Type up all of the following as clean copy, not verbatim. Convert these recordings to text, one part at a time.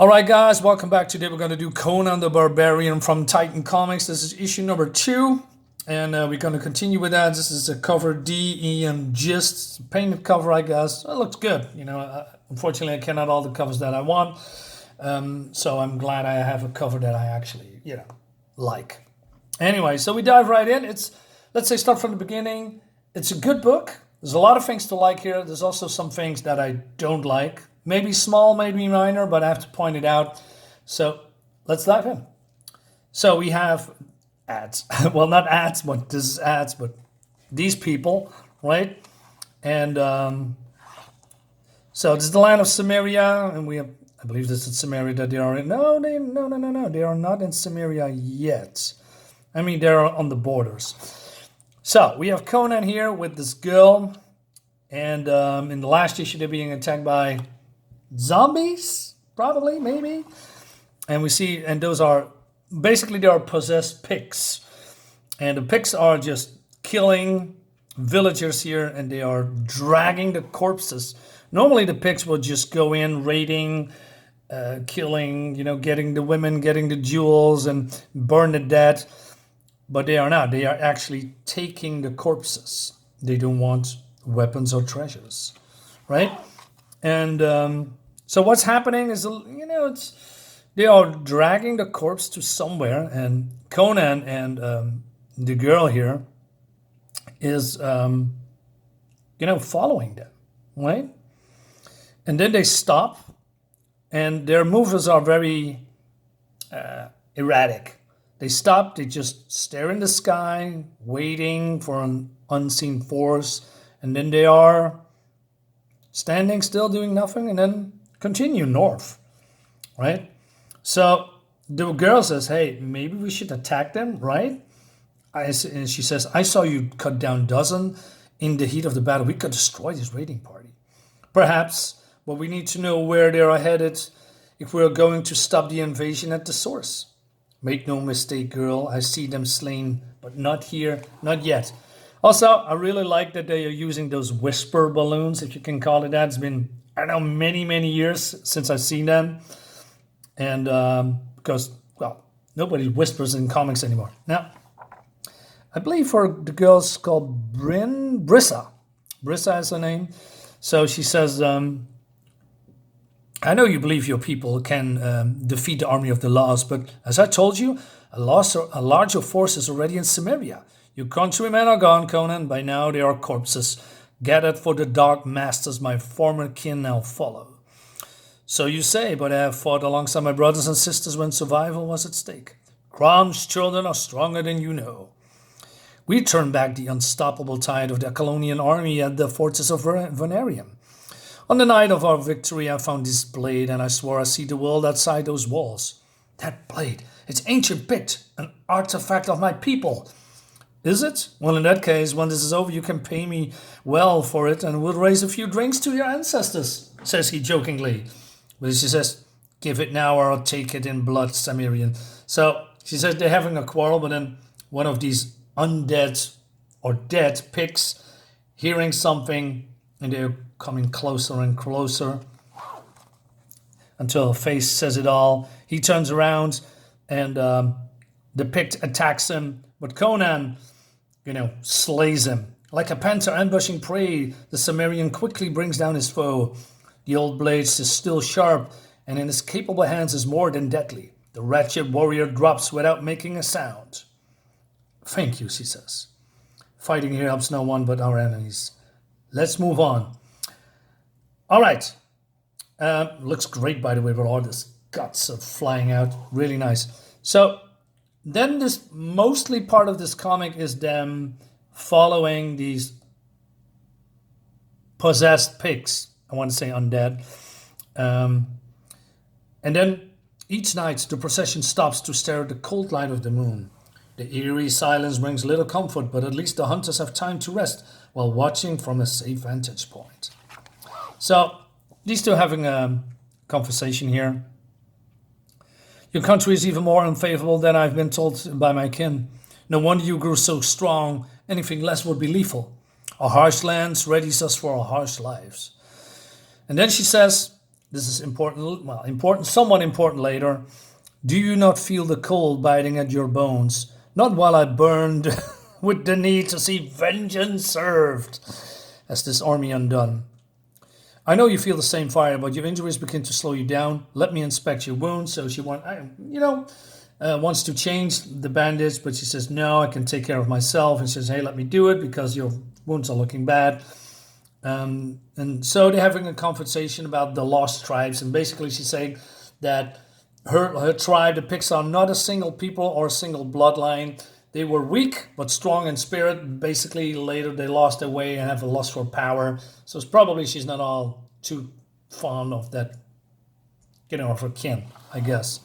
Alright guys, welcome back. Today we're going to do Conan the Barbarian from Titan Comics. This is issue number 2, and we're going to continue with that. This is a cover D, E, and Gist. Painted cover, I guess. It looks good. Unfortunately I cannot all the covers that I want. So I'm glad I have a cover that I actually, like. Anyway, so we dive right in. Let's say start from the beginning. It's a good book. There's a lot of things to like here. There's also some things that I don't like. Maybe small, maybe minor, but I have to point it out. So let's dive in. So we have ads. Well, not ads, but this is ads, but these people, right? And so this is the land of Cimmeria, and we have, I believe this is Cimmeria that they are in. No, they are not in Cimmeria yet. I mean, they're on the borders. So we have Conan here with this girl, and in the last issue they're being attacked by zombies, probably, maybe. And we see, and those are, basically they are possessed pigs. And the pigs are just killing villagers here, and they are dragging the corpses. Normally the pigs will just go in, raiding, killing, getting the women, getting the jewels, and burn the dead. But they are not. They are actually taking the corpses. They don't want weapons or treasures, right? And so what's happening is, they are dragging the corpse to somewhere, and Conan and the girl here is, following them, right? And then they stop, and their movements are very erratic. They stop, they just stare in the sky, waiting for an unseen force, and then they are standing still, doing nothing, and then continue north, right? So the girl says, hey, maybe we should attack them, right? And she says, I saw you cut down dozen in the heat of the battle. We could destroy this raiding party. Perhaps, but we need to know where they are headed if we are going to stop the invasion at the source. Make no mistake, girl, I see them slain, but not here, not yet. Also, I really like that they are using those whisper balloons, if you can call it that. It's been, I don't know, many, many years since I've seen them. And because, well, nobody whispers in comics anymore. Now, I believe for the girl's called BRISSA. BRISSA is her name. So she says, I know you believe your people can defeat the army of the lost, but as I told you, a larger force is already in Cimmeria. Your countrymen are gone, Conan. By now they are corpses, gathered for the dark masters my former kin now follow. So you say, but I have fought alongside my brothers and sisters when survival was at stake. Crom's children are stronger than you know. We turned back the unstoppable tide of the Apollonian army at the fortress of Venarium. On the night of our victory, I found this blade, and I swore I see the world outside those walls. That blade, it's ancient Pict, an artifact of my people. Is it? Well, in that case, when this is over, you can pay me well for it, and we'll raise a few drinks to your ancestors, says he jokingly. But she says, give it now or I'll take it in blood, Cimmerian. So she says they're having a quarrel, but then one of these undead or dead pigs hearing something, and they're coming closer and closer until her face says it all. He turns around, and the pig attacks him, but Conan, slays him. Like a panther ambushing prey, the Cimmerian quickly brings down his foe. The old blade is still sharp, and in his capable hands is more than deadly. The wretched warrior drops without making a sound. Thank you, she says. Fighting here helps no one but our enemies. Let's move on. All right. Looks great, by the way, with all this guts of flying out. Really nice. So then this mostly part of this comic is them following these possessed pigs. I want to say undead. And then each night the procession stops to stare at the cold light of the moon. The eerie silence brings little comfort, but at least the hunters have time to rest while watching from a safe vantage point. So these two having a conversation here. Your country is even more unfavorable than I've been told by my kin. No wonder you grew so strong. Anything less would be lethal. Our harsh lands readies us for our harsh lives. And then she says, This is important, well, important, somewhat important later. Do you not feel the cold biting at your bones? Not while I burned with the need to see vengeance served, as this army undone. I know you feel the same fire, but your injuries begin to slow you down. Let me inspect your wounds. So she wants to change the bandage, but she says, no, I can take care of myself. And she says, hey, let me do it because your wounds are looking bad. And so they're having a conversation about the lost tribes. And basically she's saying that her tribe, the Picts, are not a single people or a single bloodline. They were weak but strong in spirit. Basically, later they lost their way and have a lust for power. So it's probably she's not all too fond of that, of her kin, I guess.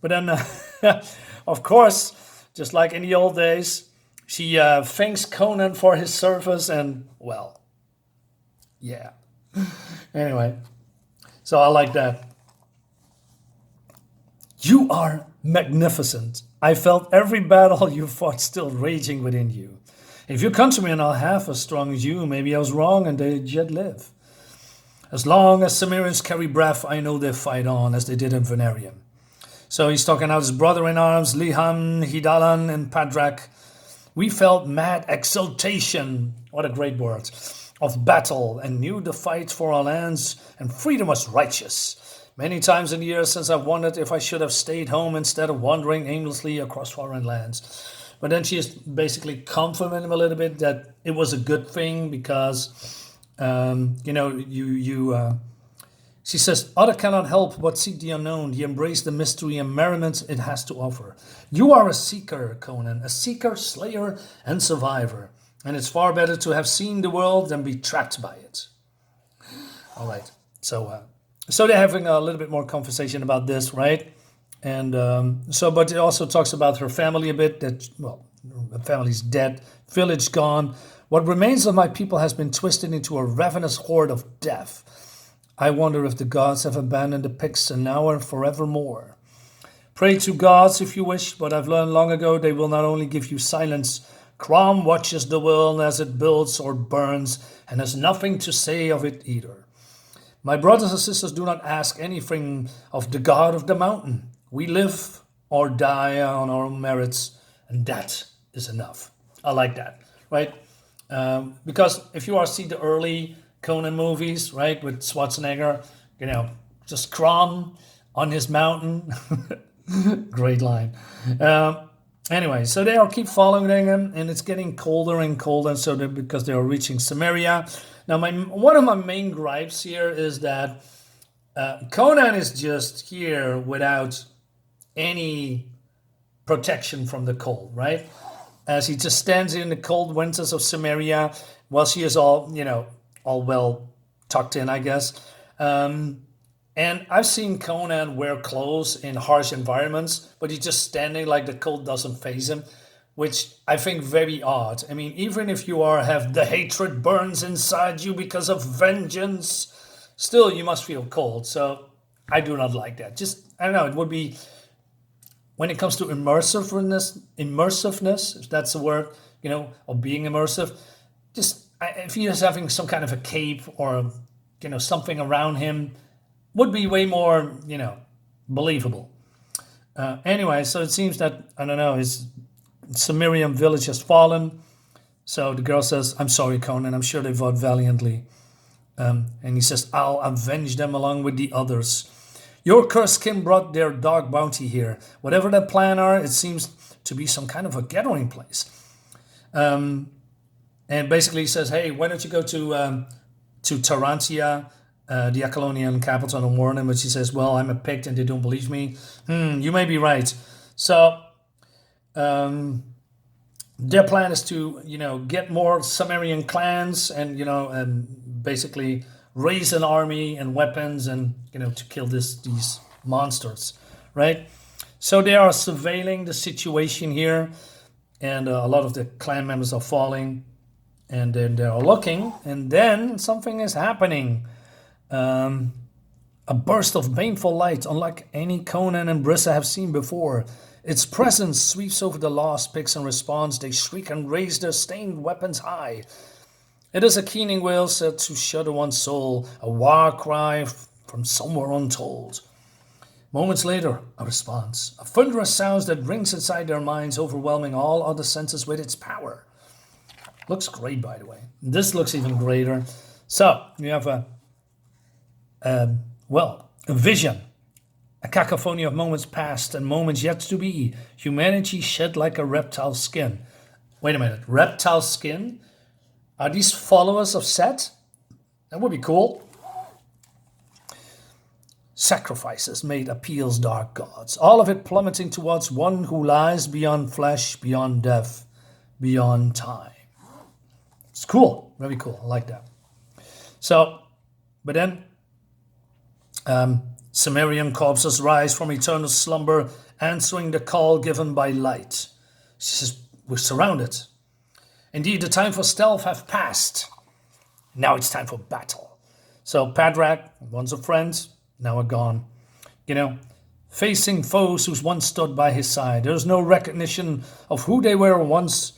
But then, of course, just like in the old days, she thanks Conan for his service and, well, yeah. Anyway, so I like that. You are magnificent. I felt every battle you fought still raging within you. If your countrymen are half as strong as you, maybe I was wrong and they yet live. As long as Cimmerians carry breath, I know they fight on as they did in Venarium. So he's talking about his brother-in-arms, Liham, Hidalan, and Padrak. We felt mad exultation, what a great word, of battle and knew the fight for our lands and freedom was righteous. Many times in the years since I've wondered if I should have stayed home instead of wandering aimlessly across foreign lands. But then she is basically complimenting him a little bit that it was a good thing because, she says, others cannot help but seek the unknown, the embrace the mystery and merriment it has to offer. You are a seeker, Conan, a seeker, slayer, and survivor. And it's far better to have seen the world than be trapped by it. All right, so they're having a little bit more conversation about this, right? And but it also talks about her family a bit, that, well, her family's dead, village gone. What remains of my people has been twisted into a ravenous horde of death. I wonder if the gods have abandoned the Picts and now and forevermore. Pray to gods if you wish, but I've learned long ago they will not only give you silence. Crom watches the world as it builds or burns and has nothing to say of it either. My brothers and sisters do not ask anything of the God of the mountain. We live or die on our own merits, and that is enough. I like that, right? Because if you see the early Conan movies, right, with Schwarzenegger, just Crom on his mountain. Great line. Anyway, so they all keep following him, and it's getting colder and colder, because they are reaching Cimmeria. Now, one of my main gripes here is that Conan is just here without any protection from the cold, right? As he just stands in the cold winters of Cimmeria, while she is all well tucked in, I guess. And I've seen Conan wear clothes in harsh environments, but he's just standing like the cold doesn't faze him, which I think very odd. I mean, even if you have the hatred burns inside you because of vengeance, still you must feel cold. So I do not like that. I don't know, it would be, when it comes to immersiveness, if that's the word, of being immersive, if he is having some kind of a cape or, something around him, would be way more, believable. Anyway, so it seems that, I don't know, his Cimmerian village has fallen. So the girl says, I'm sorry, Conan, I'm sure they fought valiantly. And he says, I'll avenge them along with the others. Your cursed kin brought their dark bounty here. Whatever their plan are, it seems to be some kind of a gathering place. And basically he says, hey, why don't you go to Tarantia, the Apollonian capital, and warn them? But she says, well, I'm a Pict and they don't believe me. You may be right. So their plan is to, get more Cimmerian clans and basically raise an army and weapons and, to kill these monsters, right? So they are surveilling the situation here, and a lot of the clan members are falling, and then they're looking, and then something is happening. A burst of baneful light, unlike any Conan and BRISSA have seen before. Its presence sweeps over the lost Picts. In response, they shriek and raise their stained weapons high. It is a keening wail set to shudder one's soul, a war cry from somewhere untold. Moments later, a response. A thunderous sound that rings inside their minds, overwhelming all other senses with its power. Looks great, by the way. This looks even greater. So, you have a vision. A cacophony of moments past and moments yet to be. Humanity shed like a reptile skin. Wait a minute. Reptile skin? Are these followers of Set? That would be cool. Sacrifices made appeals dark gods. All of it plummeting towards one who lies beyond flesh, beyond death, beyond time. It's cool. Very cool. I like that. So, but then Cimmerian corpses rise from eternal slumber, answering the call given by light. She says, we're surrounded. Indeed, the time for stealth have passed. Now it's time for battle. So Padrak, once a friend, now a gone. You know, facing foes who once stood by his side. There's no recognition of who they were once,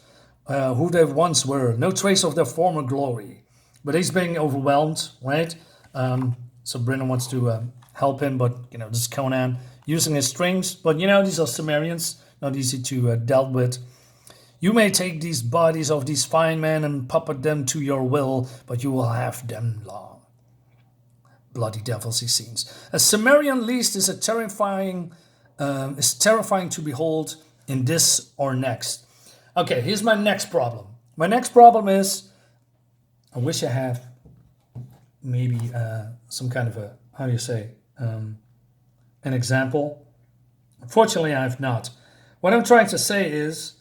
who they once were. No trace of their former glory. But he's being overwhelmed, right? So Brennan wants to help him, but, you know, this is Conan using his strings. But, you know, these are Cimmerians, not easy to deal with. You may take these bodies of these fine men and puppet them to your will, but you will have them long. Bloody devils, he seems. A Cimmerian least is terrifying to behold in this or next. Okay, here's my next problem. My next problem is, I wish I have maybe some kind of a, how do you say, an example. Unfortunately, I have not. What I'm trying to say is,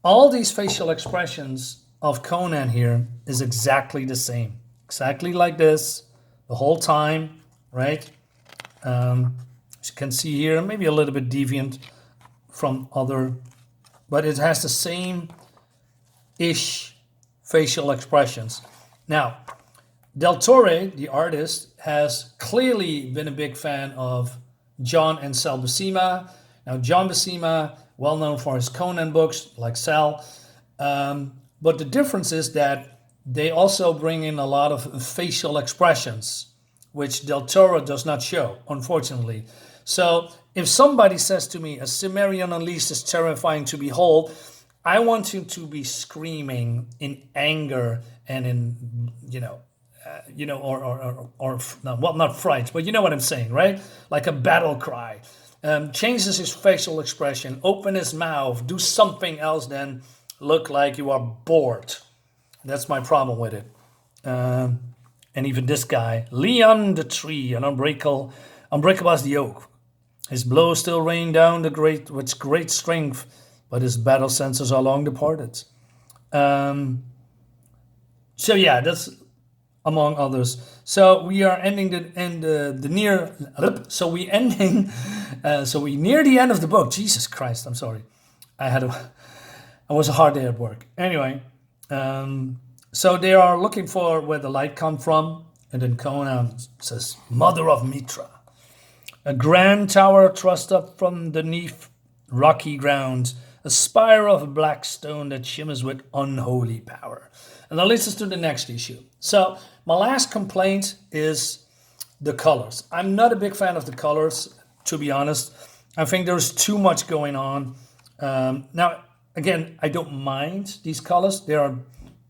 all these facial expressions of Conan here is exactly the same. Exactly like this, the whole time, right? As you can see here, maybe a little bit deviant from other, but it has the same-ish facial expressions. Now, Del Torre, the artist, has clearly been a big fan of John and Sal Buscema. Now, John Buscema, well known for his Conan books, like Sal. But the difference is that they also bring in a lot of facial expressions, which Del Toro does not show, unfortunately. So if somebody says to me, a Cimmerian Unleashed is terrifying to behold, I want him to be screaming in anger and in, not fright, but you know what I'm saying, right? Like a battle cry. Changes his facial expression, open his mouth, do something else than look like you are bored. That's my problem with it. And even this guy, Leon the tree, and unbreakable as the oak. His blows still rain down with great strength, but his battle senses are long departed. So yeah, that's among others. So we are ending So we near the end of the book. Jesus Christ, I'm sorry. It was a hard day at work. Anyway, so they are looking for where the light come from, and then Conan says, "Mother of Mitra, a grand tower thrust up from beneath rocky ground, a spire of black stone that shimmers with unholy power." And that leads us to the next issue. So my last complaint is the colors. I'm not a big fan of the colors, to be honest. I think there's too much going on. Now, again, I don't mind these colors. They are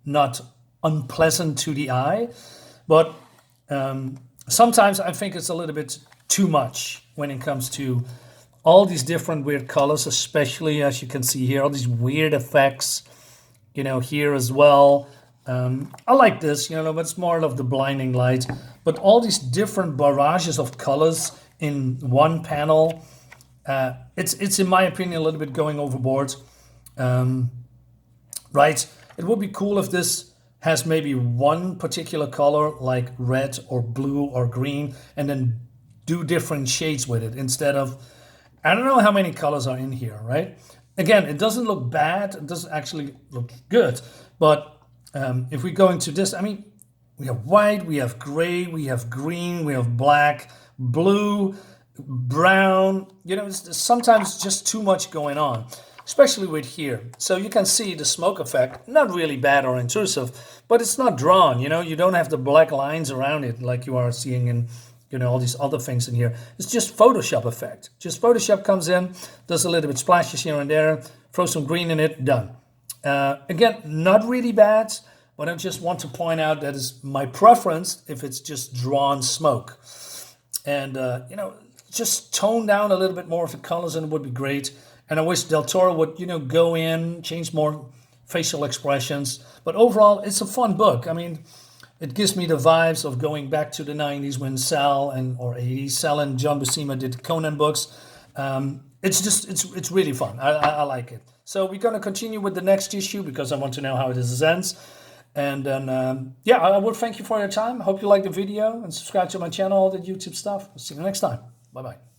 not unpleasant to the eye. But sometimes I think it's a little bit too much when it comes to all these different weird colors, especially as you can see here, all these weird effects, here as well. I like this, but it's more of the blinding light. But all these different barrages of colors in one panel, it's in my opinion a little bit going overboard. Right? It would be cool if this has maybe one particular color like red or blue or green, and then do different shades with it instead of, I don't know how many colors are in here, right? Again, it doesn't look bad. It doesn't actually look good. But if we go into this, we have white, we have gray, we have green, we have black, blue, brown. It's sometimes just too much going on, especially with here. So you can see the smoke effect, not really bad or intrusive, but it's not drawn. You don't have the black lines around it like you are seeing in, you know, all these other things in here. It's just Photoshop effect. Just Photoshop comes in, does a little bit splashes here and there, throw some green in it, done. Again, not really bad, but I just want to point out that is my preference if it's just drawn smoke. And, you know, just tone down a little bit more of the colors and it would be great. And I wish Del Toro would, you know, go in, change more facial expressions. But overall, it's a fun book. I mean, it gives me the vibes of going back to the 90s when Sal or 80s, Sal and John Buscema did Conan books. It's really fun. I like it. So we're going to continue with the next issue because I want to know how this ends. And then, yeah, I would thank you for your time. Hope you liked the video and subscribe to my channel, all the YouTube stuff. I'll see you next time. Bye-bye.